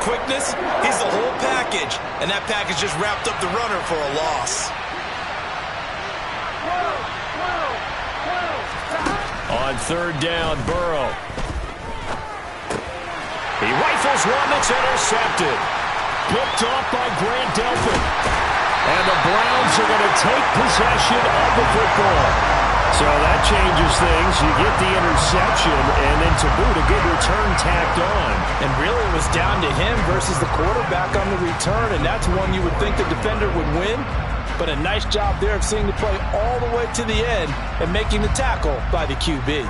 quickness, he's the whole package. And that package just wrapped up the runner for a loss. On third down, Burrow. He rifles one that's intercepted. Picked off by Grant Delphin. And the Browns are going to take possession of the football. So that changes things. You get the interception, and then to boot, a good return tacked on. And really it was down to him versus the quarterback on the return, and that's one you would think the defender would win. But a nice job there of seeing the play all the way to the end and making the tackle by the QB.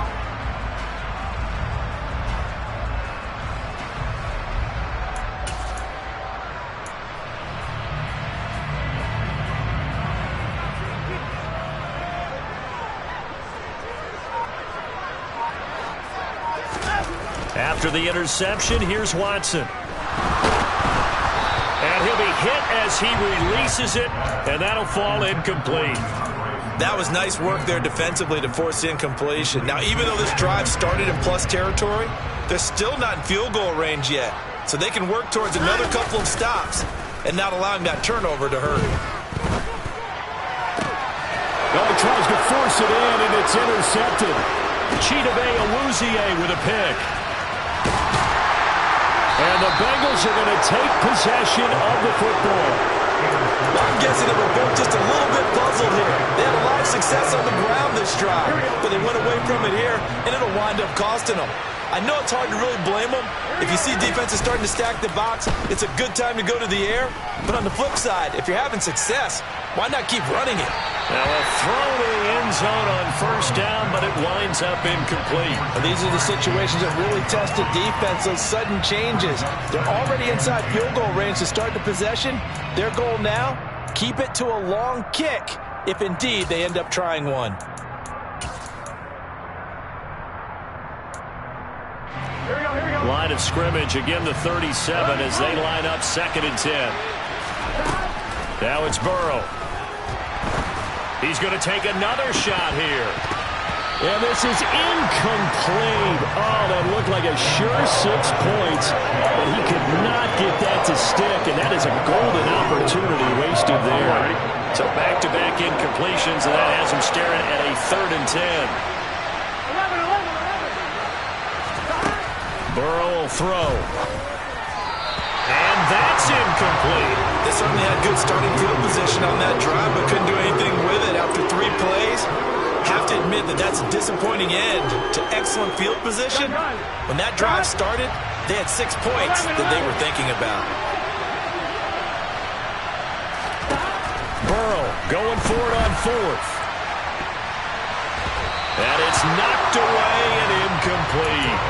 After the interception, here's Watson. And he'll be hit as he releases it, and that'll fall incomplete. That was nice work there defensively to force incompletion. Now, even though this drive started in plus territory, they're still not in field goal range yet. So they can work towards another couple of stops and not allowing that turnover to hurt. Well, he tries to force it in, and it's intercepted. Chidobe Awuzie with a pick. And the Bengals are going to take possession of the football. Well, I'm guessing they were both just a little bit puzzled here. They had a lot of success on the ground this drive, but they went away from it here, and it'll wind up costing them. I know it's hard to really blame them. If you see defenses starting to stack the box, it's a good time to go to the air. But on the flip side, if you're having success, why not keep running it? Now a throw to the end zone on first down, but it winds up incomplete. Well, these are the situations that really test the defense, those sudden changes. They're already inside field goal range to start the possession. Their goal now, keep it to a long kick, if indeed they end up trying one. Line of scrimmage, again the 37 as they line up 2nd and 10. Now it's Burrow. He's going to take another shot here. And this is incomplete. Oh, that looked like a sure 6 points, but he could not get that to stick, and that is a golden opportunity wasted there. So back-to-back incompletions, and that has him staring at a 3rd and 10. Burrow will throw. And that's incomplete. They certainly had good starting field position on that drive, but couldn't do anything with it after 3 plays. Have to admit that that's a disappointing end to excellent field position. When that drive started, they had 6 points that they were thinking about. Burrow going for it on 4th. And it's knocked away and incomplete.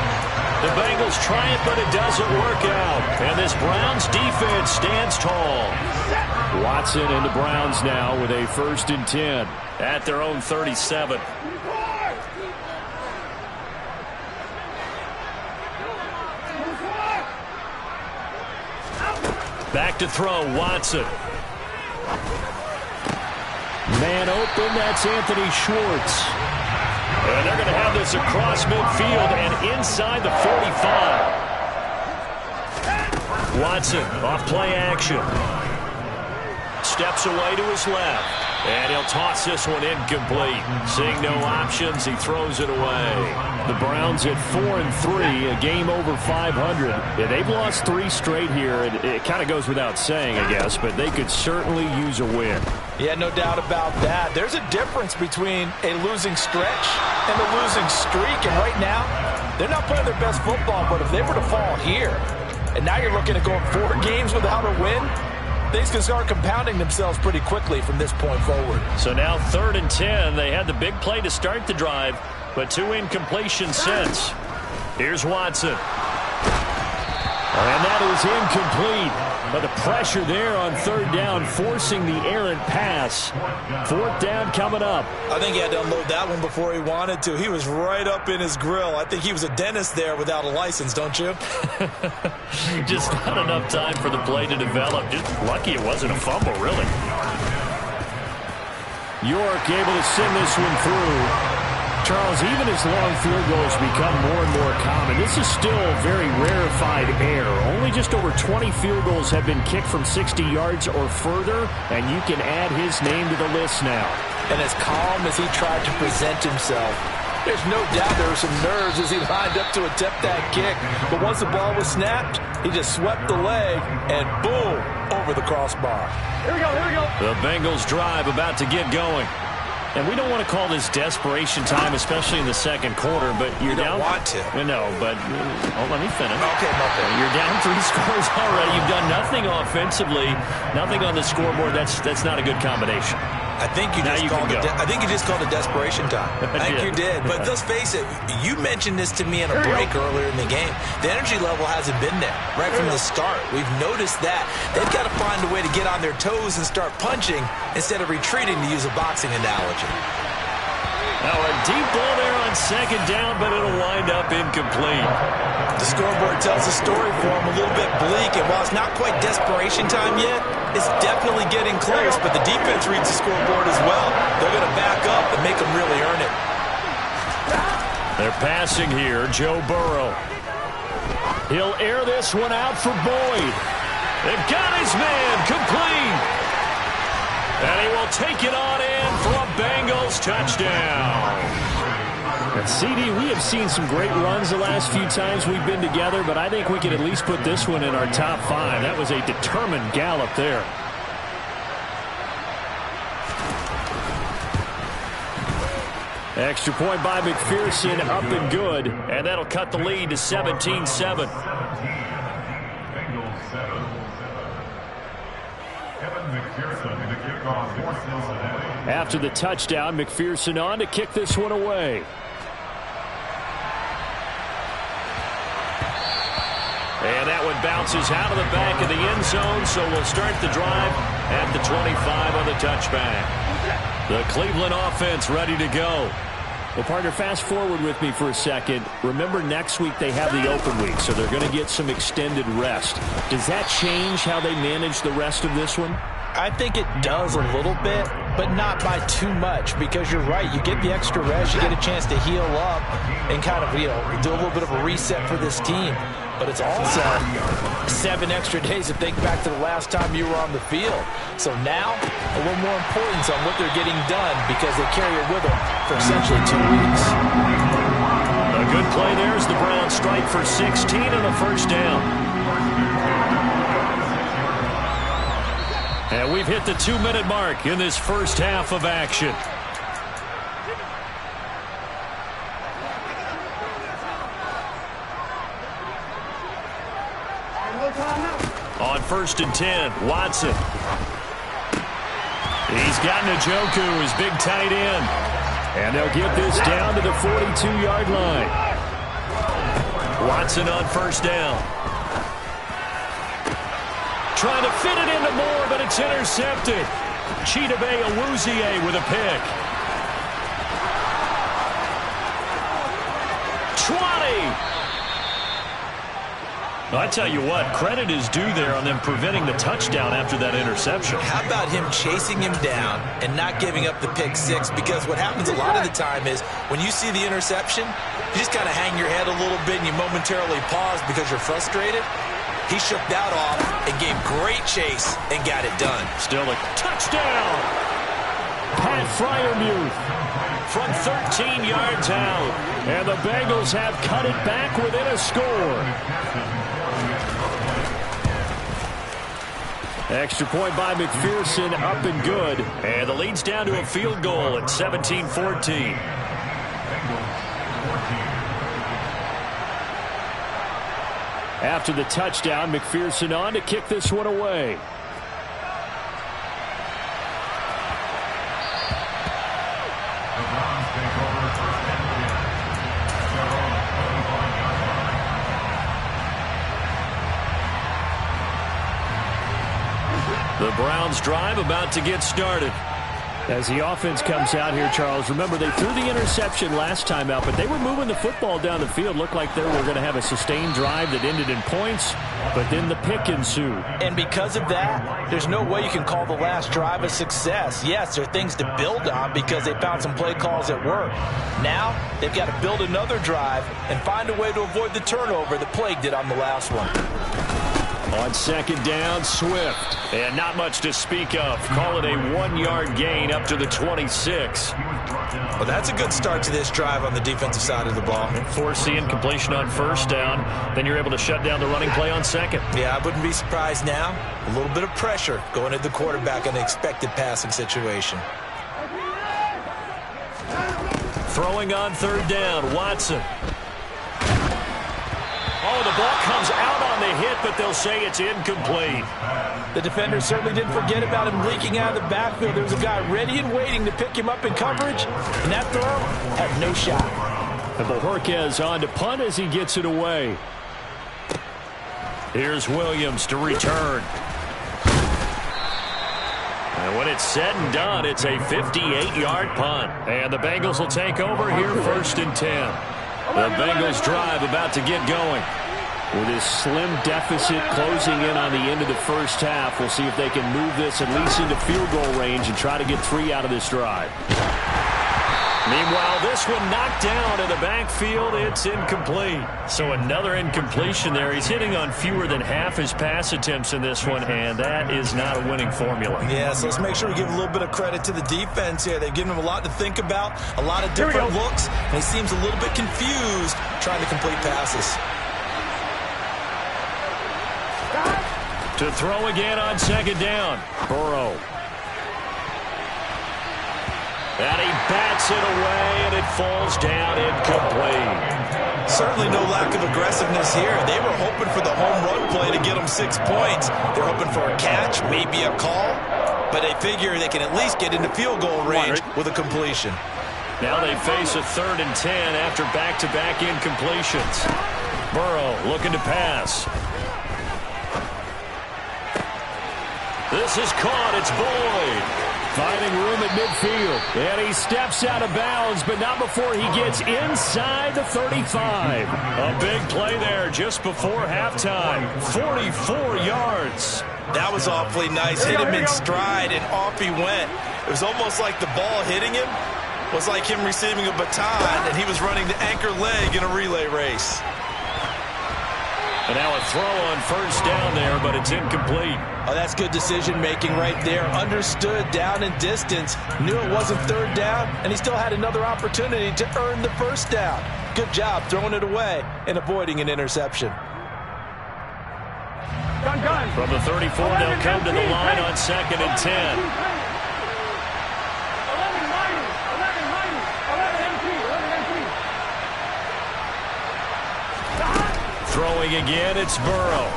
The Bengals try it, but it doesn't work out. And this Browns defense stands tall. Watson and the Browns now with a 1st and 10 at their own 37. Back to throw, Watson. Man open, that's Anthony Schwartz. And they're going to have this across midfield and inside the 45. Watson off play action. Steps away to his left. And he'll toss this one incomplete. Seeing no options, he throws it away. The Browns at 4-3, a game over 500. Yeah, they've lost 3 straight here. It kind of goes without saying, I guess, but they could certainly use a win. Yeah, no doubt about that. There's a difference between a losing stretch and a losing streak. And right now, they're not playing their best football, but if they were to fall here, and now you're looking at going 4 games without a win, things can start compounding themselves pretty quickly from this point forward. So now 3rd and 10. They had the big play to start the drive, but 2 incompletions since. Here's Watson. And that is incomplete. But the pressure there on 3rd down, forcing the errant pass. 4th down coming up. I think he had to unload that one before he wanted to. He was right up in his grill. I think he was a dentist there without a license, don't you? Just not enough time for the play to develop. Just lucky it wasn't a fumble, really. York able to send this one through. Charles, even as long field goals become more and more common, this is still very rarefied air. Only just over 20 field goals have been kicked from 60 yards or further, and you can add his name to the list now. And as calm as he tried to present himself, there's no doubt there were some nerves as he lined up to attempt that kick. But once the ball was snapped, he just swept the leg, and boom, over the crossbar. Here we go, here we go. The Bengals drive about to get going. And we don't want to call this desperation time, especially in the second quarter, but you're down. You don't want to. No, but let me finish. Okay, okay. You're down 3 scores already. You've done nothing offensively, nothing on the scoreboard. That's not a good combination. I think you just called it desperation time. I think you did. But let's face it, you mentioned this to me in a break earlier in the game. The energy level hasn't been there right from the start. We've noticed that. They've got to find a way to get on their toes and start punching instead of retreating, to use a boxing analogy. Now a deep ball there on second down, but it'll wind up incomplete. The scoreboard tells a story for him, a little bit bleak, and while it's not quite desperation time yet, it's definitely getting close, but the defense reads the scoreboard as well. They're going to back up and make them really earn it. They're passing here, Joe Burrow. He'll air this one out for Boyd. They've got his man complete. And he will take it on in for a Bengals touchdown. And CD, we have seen some great runs the last few times we've been together, but I think we can at least put this one in our top 5. That was a determined gallop there. Extra point by McPherson, up and good, and that'll cut the lead to 17-7. After the touchdown, McPherson on to kick this one away. And that one bounces out of the back of the end zone, so we'll start the drive at the 25 on the touchback. The Cleveland offense ready to go. Well, partner, fast forward with me for a second. Remember, next week they have the open week, so they're going to get some extended rest. Does that change how they manage the rest of this one? I think it does a little bit, but not by too much, because you're right. You get the extra rest, you get a chance to heal up and kind of, do a little bit of a reset for this team. But it's also 7 extra days to think back to the last time you were on the field. So now, a little more importance on what they're getting done, because they carry it with them for essentially 2 weeks. A good play there as the Browns strike for 16 and a first down. And we've hit the 2-minute mark in this first half of action. On 1st and 10, Watson. He's got Njoku, his big tight end. And they'll get this down to the 42-yard line. Watson on 1st down. Trying to fit it into Moore, but it's intercepted. Chidobe Awuzie with a pick. 20. I tell you what, credit is due there on them preventing the touchdown after that interception. How about him chasing him down and not giving up the pick 6? Because what happens a lot of the time is when you see the interception, you just kind of hang your head a little bit and you momentarily pause because you're frustrated. He shook that off and gave great chase and got it done. Still a touchdown. Pat Freiermuth from 13 yards out. And the Bengals have cut it back within a score. Extra point by McPherson, up and good. And the lead's down to a field goal at 17-14. After the touchdown, McPherson on to kick this one away. The Browns drive about to get started. As the offense comes out here, Charles, remember they threw the interception last time out, but they were moving the football down the field. Looked like they were going to have a sustained drive that ended in points, but then the pick ensued. And because of that, there's no way you can call the last drive a success. Yes, there are things to build on because they found some play calls that work. Now, they've got to build another drive and find a way to avoid the turnover that plagued it on the last one. On second down, Swift. And not much to speak of. Call it a 1-yard gain up to the 26. Well, that's a good start to this drive on the defensive side of the ball. Force the incompletion on first down. Then you're able to shut down the running play on second. Yeah, I wouldn't be surprised now. A little bit of pressure going at the quarterback in an expected passing situation. Throwing on third down, Watson. Oh, the ball comes out on the hit, but they'll say it's incomplete. The defender certainly didn't forget about him leaking out of the backfield. There was a guy ready and waiting to pick him up in coverage, and that throw had no shot. And Bojorquez on to punt as he gets it away. Here's Williams to return. And when it's said and done, it's a 58-yard punt. And the Bengals will take over here first and 10. The Bengals drive about to get going. With this slim deficit closing in on the end of the first half, we'll see if they can move this at least into field goal range and try to get 3 out of this drive. Meanwhile, this one knocked down in the backfield. It's incomplete. So another incompletion there. He's hitting on fewer than half his pass attempts in this one, and that is not a winning formula. Yeah, so let's make sure we give a little bit of credit to the defense here. They've given him a lot to think about, a lot of different looks, and he seems a little bit confused trying to complete passes. To throw again on second down, Burrow. And he bats it away, and it falls down incomplete. Certainly no lack of aggressiveness here. They were hoping for the home run play to get them 6 points. They're hoping for a catch, maybe a call, but they figure they can at least get into field goal range with a completion. Now they face a 3rd and 10 after back-to-back incompletions. Burrow looking to pass. This is caught. It's Boyd. Finding room at midfield. And he steps out of bounds, but not before he gets inside the 35. A big play there just before halftime. 44 yards. That was awfully nice. Hit him in stride, and off he went. It was almost like the ball hitting him was like him receiving a baton, and he was running the anchor leg in a relay race. And now a throw on first down there, but it's incomplete. Oh, that's good decision-making right there. Understood down and distance. Knew it wasn't 3rd down, and he still had another opportunity to earn the first down. Good job throwing it away and avoiding an interception. From the 34, they'll come to the line on 2nd and 10. Throwing again, it's Burrow.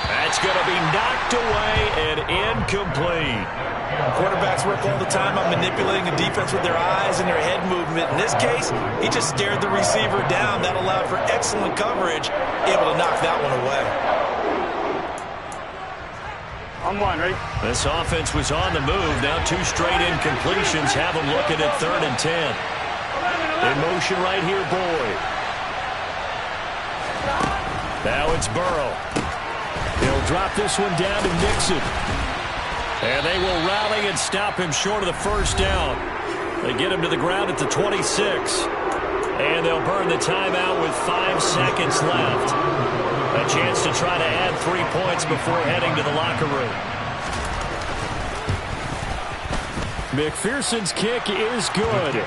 That's going to be knocked away and incomplete. Quarterbacks work all the time on manipulating the defense with their eyes and their head movement. In this case, he just stared the receiver down. That allowed for excellent coverage, able to knock that one away. On one, right? This offense was on the move. Now 2 straight incompletions have them looking at 3rd and 10. In motion right here, Boyd. Now it's Burrow. He'll drop this one down to Nixon. And they will rally and stop him short of the first down. They get him to the ground at the 26. And they'll burn the timeout with 5 seconds left. A chance to try to add 3 points before heading to the locker room. McPherson's kick is good.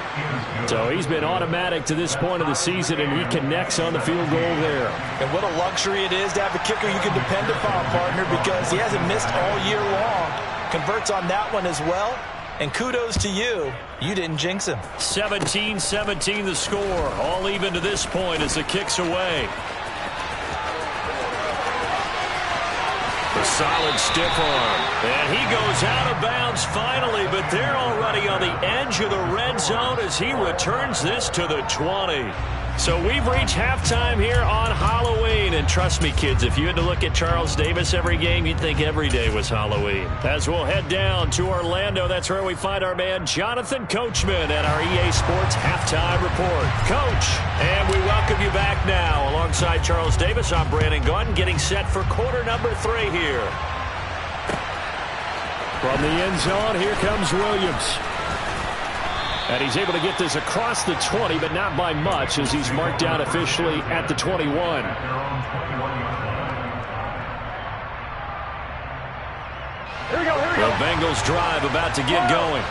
So he's been automatic to this point of the season, and he connects on the field goal there. And what a luxury it is to have a kicker you can depend upon, partner, because he hasn't missed all year long. Converts on that one as well. And kudos to you. You didn't jinx him. 17-17 the score. All even to this point as the kick's away. A solid stiff arm. And he goes out of bounds finally, but they're already on the edge of the red zone as he returns this to the 20. So we've reached halftime here on Halloween. And trust me, kids, if you had to look at Charles Davis every game, you'd think every day was Halloween. As we'll head down to Orlando, that's where we find our man Jonathan Coachman at our EA Sports Halftime Report. Coach, and we welcome you back now. Alongside Charles Davis, I'm Brandon Gunn, getting set for quarter number 3 here. From the end zone, here comes Williams. And he's able to get this across the 20, but not by much, as he's marked down officially at the 21. The Bengals drive about to get going.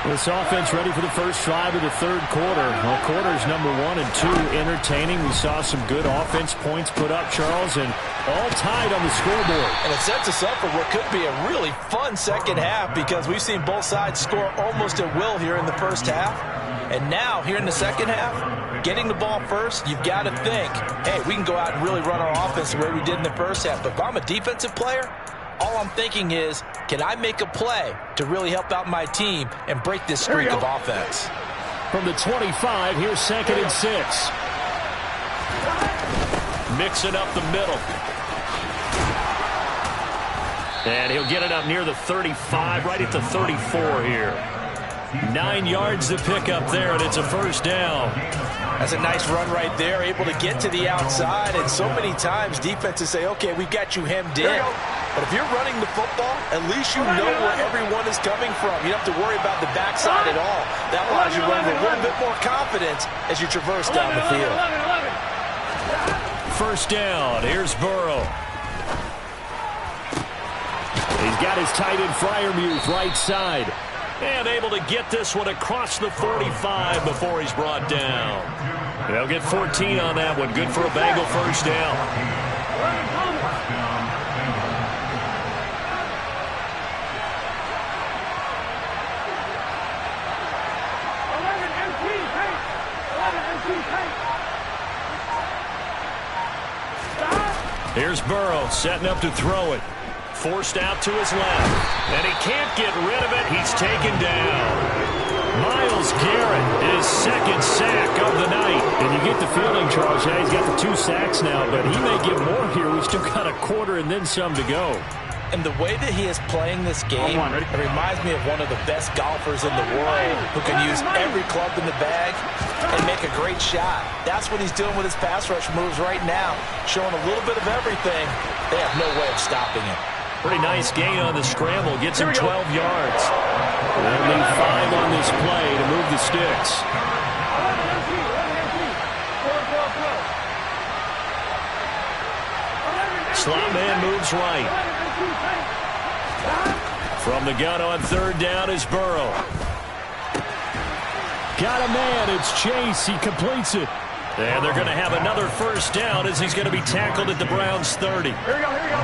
This offense ready for the first drive of the third quarter. Well, quarters number 1 and 2 entertaining. We saw some good offense points put up, Charles, and all tied on the scoreboard. And it sets us up for what could be a really fun second half, because we've seen both sides score almost at will here in the first half. And now, here in the second half, getting the ball first, you've got to think, hey, we can go out and really run our offense the way we did in the first half. But if I'm a defensive player, all I'm thinking is, can I make a play to really help out my team and break this streak of offense? From the 25, here's 2nd and 6. Mixing up the middle. And he'll get it up near the 35, right at the 34 here. 9 yards to pick up there, and it's a first down. That's a nice run right there, able to get to the outside. And so many times defenses say, okay, we've got you hemmed in. But if you're running the football, at least you know where everyone is coming from. You don't have to worry about the backside at all. That allows you to run with a little bit more confidence as you traverse down the field. First down, here's Burrow. He's got his tight end Freiermuth right side. And able to get this one across the 45 before he's brought down. They'll get 14 on that one. Good for a Bengal first down. Here's Burrow setting up to throw it. Forced out to his left. And he can't get rid of it. He's taken down. Myles Garrett, his second sack of the night. And you get the feeling, Charles, yeah, he's got the 2 sacks now, but he may get more here. We've still got a quarter and then some to go. And the way that he is playing this game, it reminds me of one of the best golfers in the world who can use every club in the bag and make a great shot. That's what he's doing with his pass rush moves right now, showing a little bit of everything. They have no way of stopping him. Pretty nice gain on the scramble. Gets him 12 yards. They'll need 5 on this play to move the sticks. Slot man moves right. From the gun on third down is Burrow. Got a man. It's Chase. He completes it. And they're going to have another first down as he's going to be tackled at the Browns' 30. Here we go, here we go.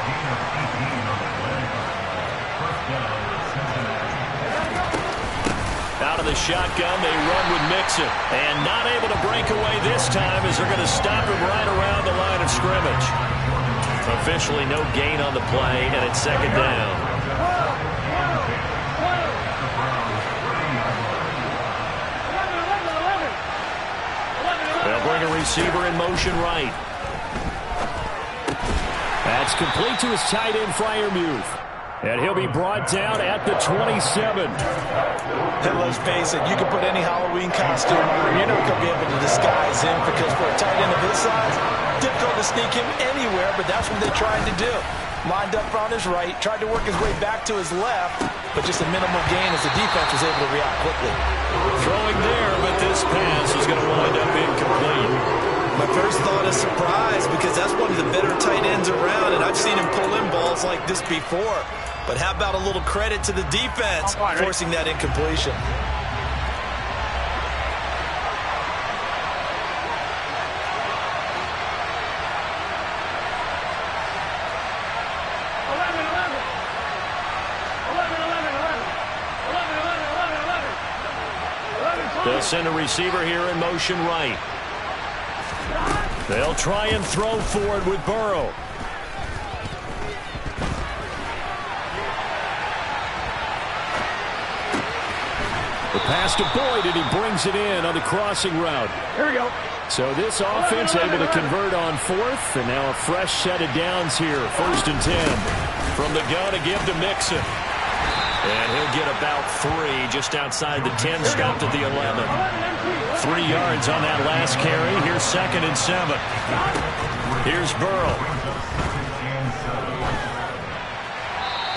Out of the shotgun, they run with Mixon. And not able to break away this time as they're going to stop him right around the line of scrimmage. Officially no gain on the play, and it's second down. They'll bring a receiver in motion right. That's complete to his tight end, Freiermuth. And he'll be brought down at the 27. And let's face it, you can put any Halloween costume on. You're not going to be able to disguise him, because for a tight end of his size, difficult to sneak him anywhere, but that's what they tried to do. Lined up on his right, tried to work his way back to his left, but just a minimal gain as the defense was able to react quickly. Throwing there, but this pass is going to wind up incomplete. My first thought is surprise, because that's one of the better tight ends around, and I've seen him pull in balls like this before. But how about a little credit to the defense forcing that incompletion? They'll send a receiver here in motion right. They'll try and throw forward with Burrow. The pass to Boyd, and he brings it in on the crossing route. Here we go. So this offense able to convert on fourth, and now a fresh set of downs here. 1st and 10. From the gun to give to Mixon. And he'll get about 3 just outside the 10, stopped at the 11. 3 yards on that last carry. Here's 2nd and 7. Here's Burrow.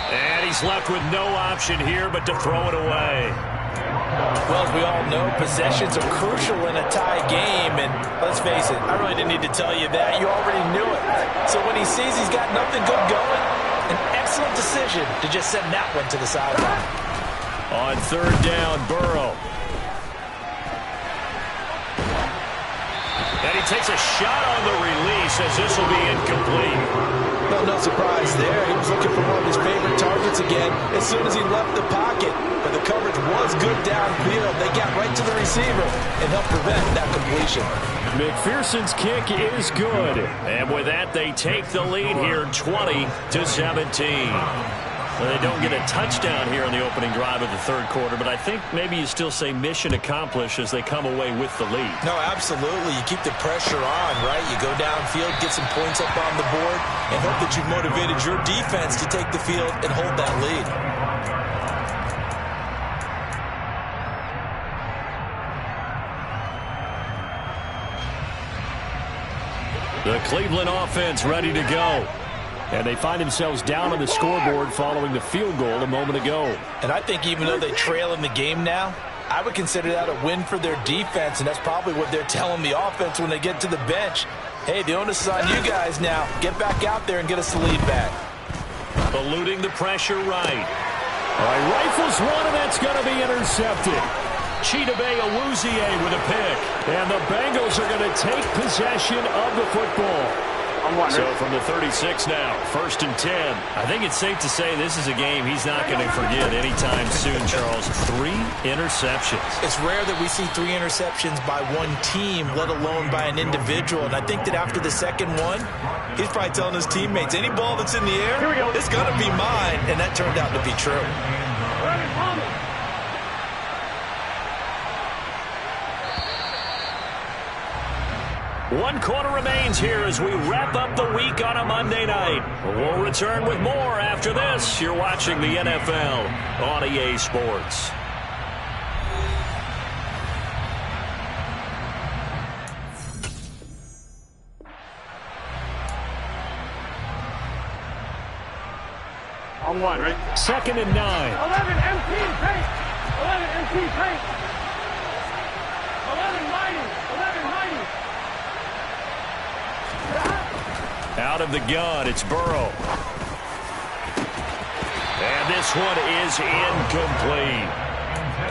And he's left with no option here but to throw it away. Well, as we all know, possessions are crucial in a tie game, and let's face it, I really didn't need to tell you that. You already knew it. So when he sees he's got nothing good going, an excellent decision to just send that one to the sideline. On 3rd down, Burrow. And he takes a shot on the release as this will be incomplete. Well, no surprise there. He was looking for one of his favorite targets again as soon as he left the pocket. But the coverage was good downfield. They got right to the receiver and helped prevent that completion. McPherson's kick is good. And with that, they take the lead here 20-17. Well, they don't get a touchdown here in the opening drive of the 3rd quarter, but I think maybe you still say mission accomplished as they come away with the lead. No, absolutely. You keep the pressure on, right? You go downfield, get some points up on the board, and hope that you've motivated your defense to take the field and hold that lead. The Cleveland offense ready to go. And they find themselves down on the scoreboard following the field goal a moment ago. And I think even though they trail in the game now, I would consider that a win for their defense, and that's probably what they're telling the offense when they get to the bench. Hey, the onus is on you guys now. Get back out there and get us the lead back. Eluding the pressure right. All right, rifles one, and that's going to be intercepted. Chidobe Awuzie with a pick. And the Bengals are going to take possession of the football. So from the 36 now, 1st and 10. I think it's safe to say this is a game he's not going to forget anytime soon, Charles. 3 interceptions. It's rare that we see 3 interceptions by one team, let alone by an individual. And I think that after the second one, he's probably telling his teammates, any ball that's in the air, it's going to be mine. And that turned out to be true. 1 quarter remains here as we wrap up the week on a Monday night. We'll return with more after this. You're watching the NFL on EA Sports. On 1, right? 2nd and 9. 11 empty paint. 11 empty paint. 11 mighty. 11 mighty. Out of the gun, it's Burrow. And this one is incomplete.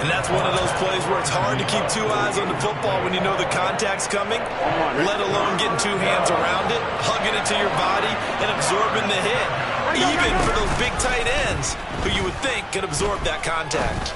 And that's one of those plays where it's hard to keep 2 eyes on the football when you know the contact's coming, let alone getting 2 hands around it, hugging it to your body, and absorbing the hit. Even for those big tight ends who you would think could absorb that contact.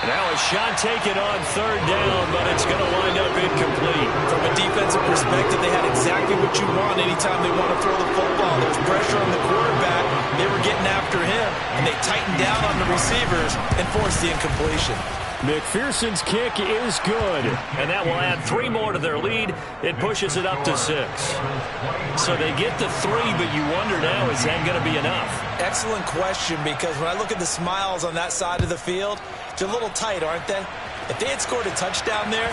Now a shot taken on 3rd down, but it's going to wind up incomplete. From a defensive perspective, they had exactly what you want anytime they want to throw the football. There's pressure on the quarterback. They were getting after him, and they tightened down on the receivers and forced the incompletion. McPherson's kick is good. And that will add 3 more to their lead. It pushes it up to 6. So they get to 3, but you wonder now, is that going to be enough? Excellent question, because when I look at the smiles on that side of the field, they're a little tight, aren't they? If they had scored a touchdown there,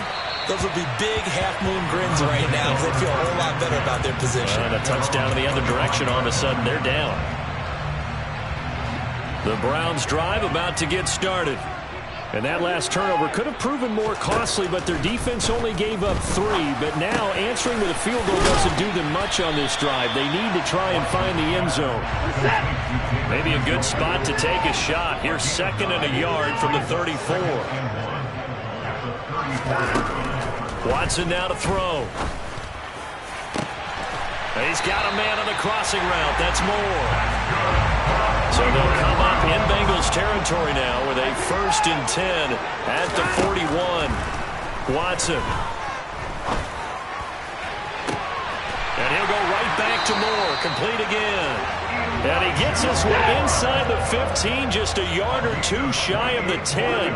those would be big half-moon grins right now. They'd feel a whole lot better about their position. And a touchdown in the other direction, all of a sudden they're down. The Browns drive about to get started. And that last turnover could have proven more costly, but their defense only gave up 3. But now answering with a field goal doesn't do them much on this drive. They need to try and find the end zone. Maybe a good spot to take a shot. Here's 2nd and a yard from the 34. Watson now to throw. He's got a man on the crossing route. That's Moore. So they'll come up in Bengals territory now with a 1st and 10 at the 41. Watson. And he'll go right back to Moore. Complete again. And he gets this one inside the 15, just a yard or two shy of the 10.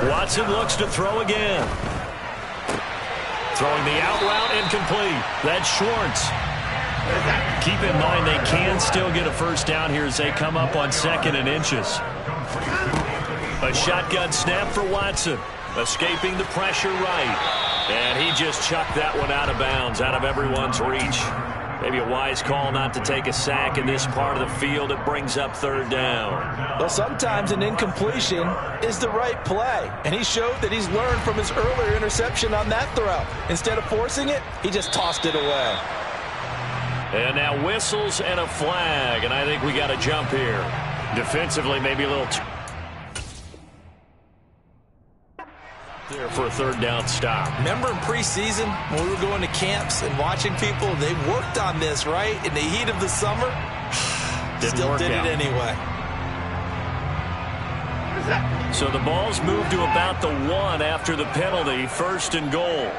Watson looks to throw again. Throwing the out route, incomplete. That's Schwartz. Keep in mind they can still get a first down here as they come up on 2nd and inches. A shotgun snap for Watson. Escaping the pressure right. And he just chucked that one out of bounds, out of everyone's reach. Maybe a wise call not to take a sack in this part of the field. It brings up 3rd down. Well, sometimes an incompletion is the right play. And he showed that he's learned from his earlier interception on that throw. Instead of forcing it, he just tossed it away. And now whistles and a flag. And I think we got a jump here. Defensively, maybe a little there for a 3rd down stop. Remember in preseason when we were going to camps and watching people, they worked on this, right? In the heat of the summer, still did it anyway. So the ball's moved to about the 1 after the penalty, 1st and goal.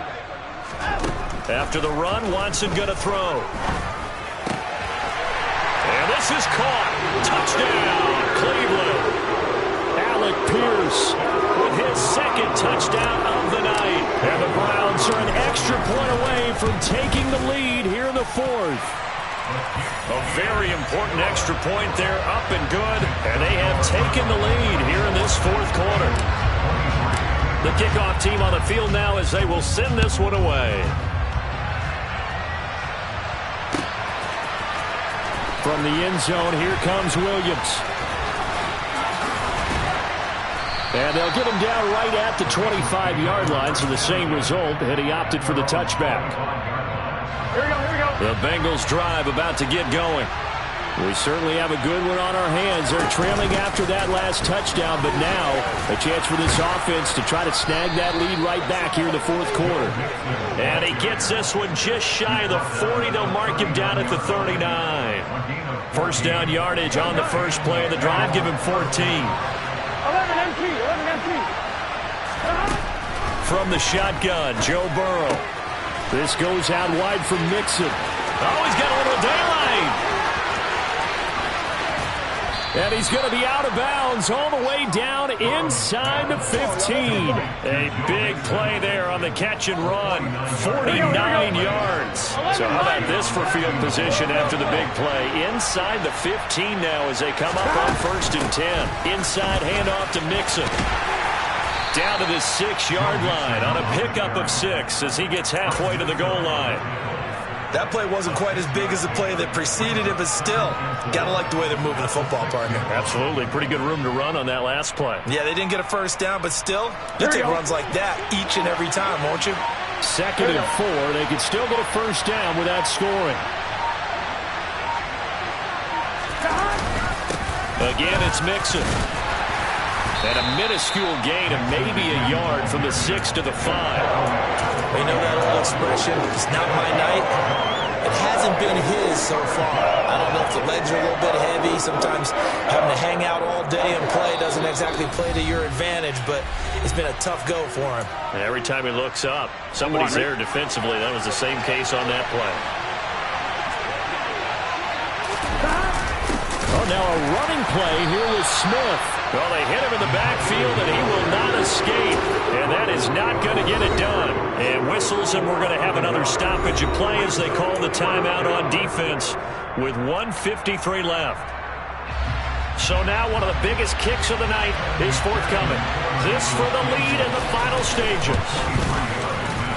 After the run, Watson going to throw. And this is caught. Touchdown, Cleveland. Alec Pierce with his 2nd touchdown of the night. And the Browns are an extra point away from taking the lead here in the 4th. A very important extra point there, up and good. And they have taken the lead here in this 4th quarter. The kickoff team on the field now as they will send this one away. From the end zone, here comes Williams. And they'll get him down right at the 25-yard line, so the same result, and he opted for the touchback. Here we go. The Bengals drive about to get going. We certainly have a good one on our hands. They're trailing after that last touchdown, but now a chance for this offense to try to snag that lead right back here in the 4th quarter. And he gets this one just shy of the 40. They'll mark him down at the 39. 1st down yardage on the first play of the drive. Give him 14. 11 MT. From the shotgun, Joe Burrow. This goes out wide from Mixon. Oh, he's got a little daylight. And he's going to be out of bounds all the way down inside the 15. A big play there on the catch and run. 49 yards. So how about this for field position after the big play? Inside the 15 now as they come up on 1st and 10. Inside handoff to Mixon. Down to the 6-yard line on a pickup of 6 as he gets halfway to the goal line. That play wasn't quite as big as the play that preceded it, but still, gotta like the way they're moving the football, partner. Absolutely. Pretty good room to run on that last play. Yeah, they didn't get a first down, but still, you take runs like that each and every time, won't you? 2nd and 4. They could still get a first down without scoring. Again, it's Mixon. And a minuscule gain of maybe a yard from the 6 to the 5. You know that old expression, it's not my night? It hasn't been his so far. I don't know if the legs are a little bit heavy. Sometimes having to hang out all day and play doesn't exactly play to your advantage, but it's been a tough go for him. And every time he looks up, somebody's there defensively. That was the same case on that play. Oh, now a running play here with Smith. Well, they hit him in the backfield, and he will not escape. And that is not going to get it done. And whistles, and we're going to have another stoppage of play as they call the timeout on defense with 1:53 left. So now one of the biggest kicks of the night is forthcoming. This for the lead in the final stages.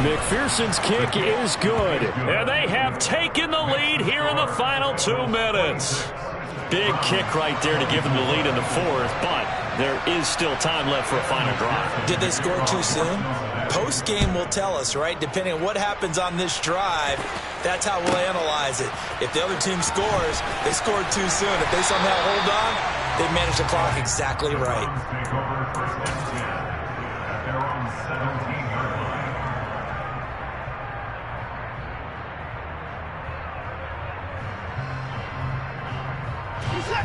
McPherson's kick is good. And they have taken the lead here in the final 2 minutes. Big kick right there to give them the lead in the 4th, but there is still time left for a final drive. Did they score too soon? Post-game will tell us, right? Depending on what happens on this drive, that's how we'll analyze it. If the other team scores, they scored too soon. If they somehow hold on, they manage the clock exactly right.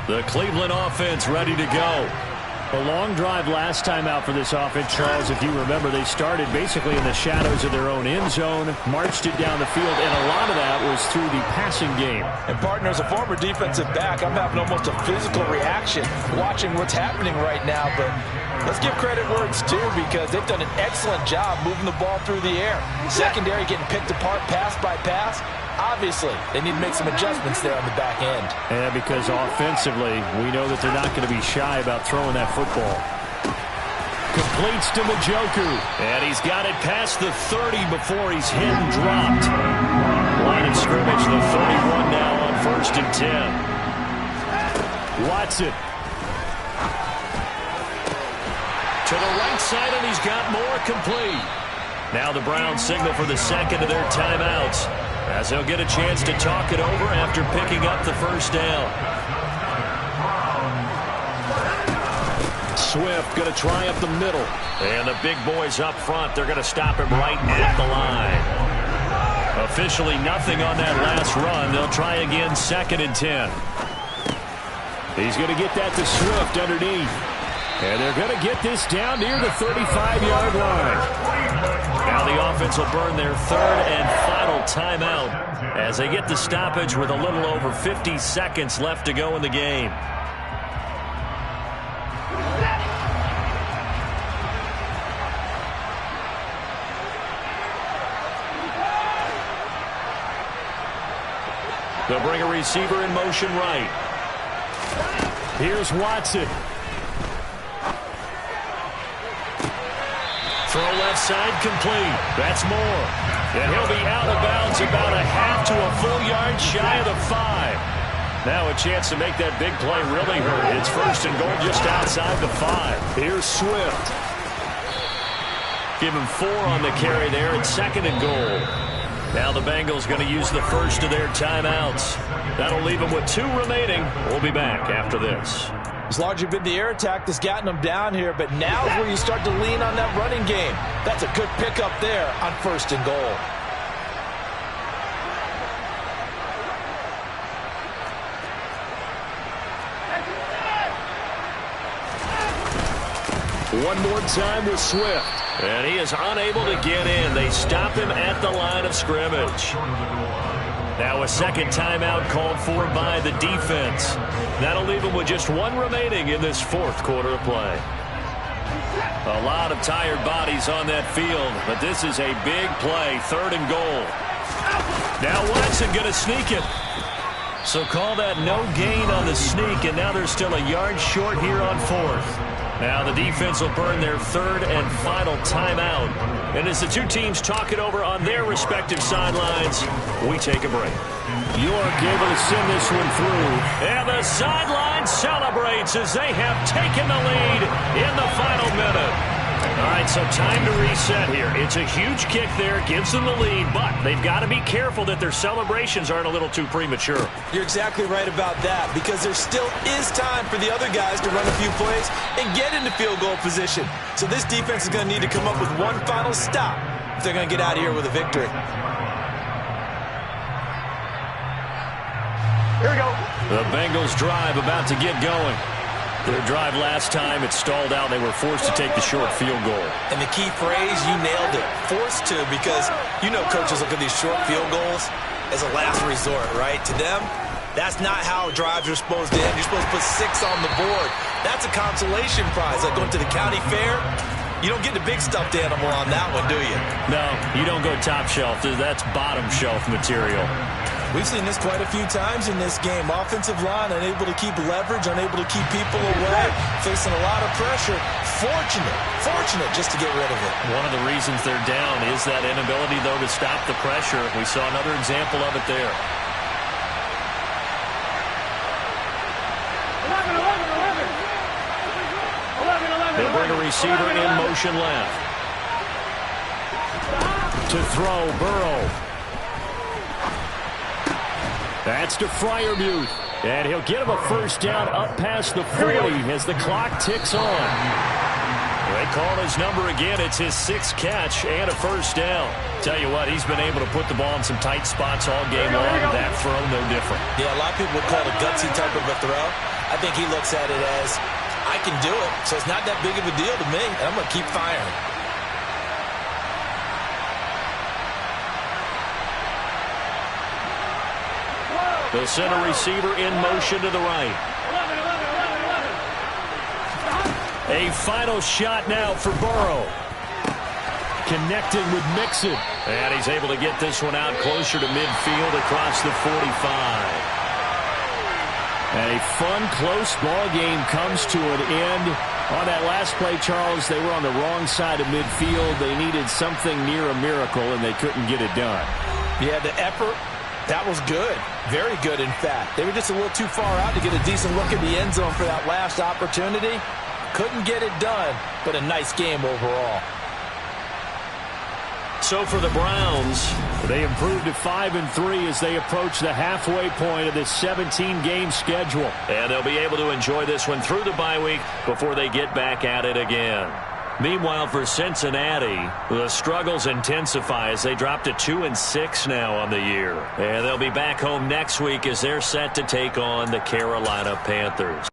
The Cleveland offense ready to go. A long drive last time out for this offense, Charles. If you remember, they started basically in the shadows of their own end zone, marched it down the field, and a lot of that was through the passing game. And partner, as a former defensive back, I'm having almost a physical reaction watching what's happening right now. But let's give credit where it's due, because they've done an excellent job moving the ball through the air. Secondary getting picked apart pass by pass. Obviously, they need to make some adjustments there on the back end. Yeah, because offensively, we know that they're not going to be shy about throwing that football. Completes to Njoku. And he's got it past the 30 before he's hit and dropped. Line of scrimmage, the 31 now on 1st and 10. Watson. To the right side, and he's got more complete. Now the Browns signal for the second of their timeouts, as they'll get a chance to talk it over after picking up the first down. Swift going to try up the middle. And the big boys up front, they're going to stop him right at the line. Officially nothing on that last run. They'll try again, 2nd and 10. He's going to get that to Swift underneath. And they're going to get this down near the 35-yard line. Now the offense will burn their 3rd and final timeout as they get the stoppage with a little over 50 seconds left to go in the game. They'll bring a receiver in motion right. Here's Watson. Throw left side complete. That's Moore. And he'll be out of bounds about a half to a full yard shy of the 5. Now a chance to make that big play really hurt. It's 1st and goal just outside the 5. Here's Swift. Give him 4 on the carry there. It's 2nd and goal. Now the Bengals going to use the first of their timeouts. That'll leave them with 2 remaining. We'll be back after this. It's largely been the air attack that's gotten them down here, but now's where you start to lean on that running game. That's a good pickup there on 1st and goal. One more time with Swift. And he is unable to get in. They stop him at the line of scrimmage. Now a second timeout called for by the defense. That'll leave them with just 1 remaining in this 4th quarter of play. A lot of tired bodies on that field, but this is a big play, 3rd and goal. Now Watson going to sneak it. So call that no gain on the sneak, and now they're still a yard short here on 4th. Now the defense will burn their 3rd and final timeout. And as the 2 teams talk it over on their respective sidelines, we take a break. York able to send this one through. And the sideline celebrates as they have taken the lead in the final minute. All right, so time to reset here. It's a huge kick there, gives them the lead, but they've got to be careful that their celebrations aren't a little too premature. You're exactly right about that, because there still is time for the other guys to run a few plays and get into field goal position. So this defense is going to need to come up with one final stop if they're going to get out of here with a victory. Here we go. The Bengals drive about to get going. Their drive last time, it stalled out. They were forced to take the short field goal. And the key phrase, you nailed it, forced to, because you know coaches look at these short field goals as a last resort, right? To them, that's not how drives are supposed to end. You're supposed to put 6 on the board. That's a consolation prize, like going to the county fair. You don't get the big stuffed animal on that one, do you? No, you don't go top shelf. That's bottom shelf material. We've seen this quite a few times in this game. Offensive line unable to keep leverage, unable to keep people away, facing a lot of pressure. Fortunate just to get rid of it. One of the reasons they're down is that inability, though, to stop the pressure. We saw another example of it there. 11. They'll bring a receiver in motion left. To throw, Burrow. That's to Freiermuth. And he'll get him a first down up past the 40 as the clock ticks on. They call his number again. It's his 6th catch and a first down. Tell you what, he's been able to put the ball in some tight spots all game long. That throw, no different. Yeah, a lot of people would call it a gutsy type of a throw. I think he looks at it as, I can do it, so it's not that big of a deal to me. And I'm going to keep firing. The center receiver in motion to the right. A final shot now for Burrow. Connecting with Mixon. And he's able to get this one out closer to midfield across the 45. A fun, close ball game comes to an end. On that last play, Charles, they were on the wrong side of midfield. They needed something near a miracle, and they couldn't get it done. Yeah, the effort, that was good. Very good, in fact. They were just a little too far out to get a decent look at the end zone for that last opportunity. Couldn't get it done, but a nice game overall. So for the Browns, they improved to 5-3 as they approach the halfway point of this 17-game schedule. And they'll be able to enjoy this one through the bye week before they get back at it again. Meanwhile, for Cincinnati, the struggles intensify as they drop to 2-6 now on the year. And they'll be back home next week as they're set to take on the Carolina Panthers.